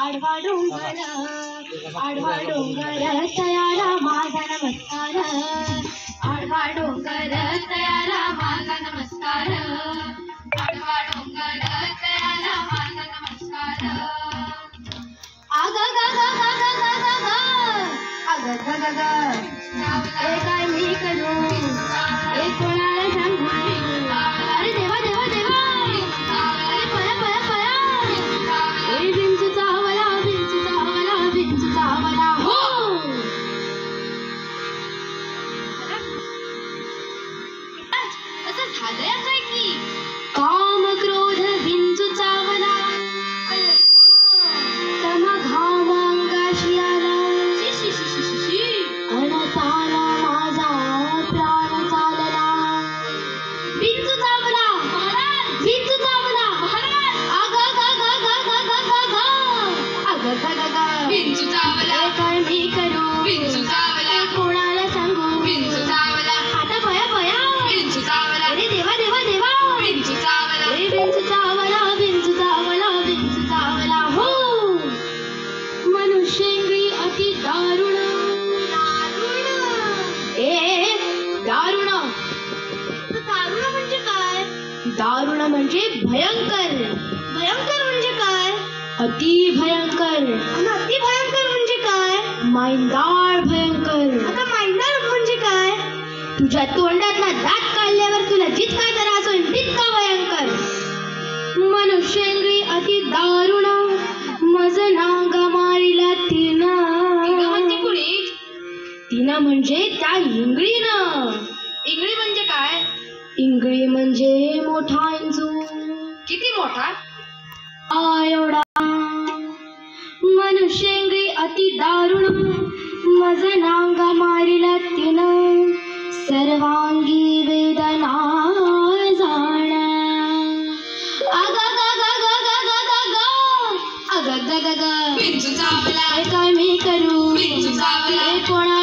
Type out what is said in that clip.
आडवा डोंगर तयारा माझा नमस्कार, आडवा डोंगर तयारा माझा नमस्कार, आडवा डोंगर तयारा माझा नमस्कार. आग ग ग ग ग ग ग ग आग ग ग ग हे काय मी करू, हे कोणाला सांगू, अरे देवा देवा देवा, अरे पळा पळा पळा, हे विंचू चावला विंचू चावला विंचू चावला. हो असं झालंय काय की काम क्रोध विंचू चावला, तम घाम अंगाशी आला, अनताना माझा प्राण चालला. विंचू चावला महाराज, विंचू चावला महाराज, आग ग ग ग ग ग ग ग आग ग ग ग विंचू चावला, हे काय मी करू, विंचू चावला, कोणाला सांगू, विंचू चावला, आता पया पया, विंचू चावला, अरे देवा देवा देवा, विंचू चावला, अरे विंचू चावला विंचू चावला विंचू चावला. हो मनुष्येंद्री अति दारुण, दारुण ए दारुण, दारुण म्हणजे काय, दारुण म्हणजे भयंकर, भयंकर म्हणजे काय, अति भयंकर, आणि अति भयंकर म्हणजे काय, माईंदाळ भयंकर. आता माईंदाळ म्हणजे काय, तुझ्या तोंडातला दात काढल्यावर तुला जितका त्रास होईल तितका भयंकर. मनुष्येंद्री अति दारुण मज नाग मारिला तिनं, म्हणजे कुणी, तिनं म्हणजे त्या इंगळीनं. इंगळी म्हणजे काय, इंगळी म्हणजे मोठा इंजू, किती मोठा, एवढा. मनुष्येंद्री अति दारुण मज नाग मारिला तिनं, सर्वांगी वेदना जाण. आग ग ग ग ग ग ग ग आग ग ग ग विंचू चावला, हे काय मी करू, विंचू चावला, हे कोणा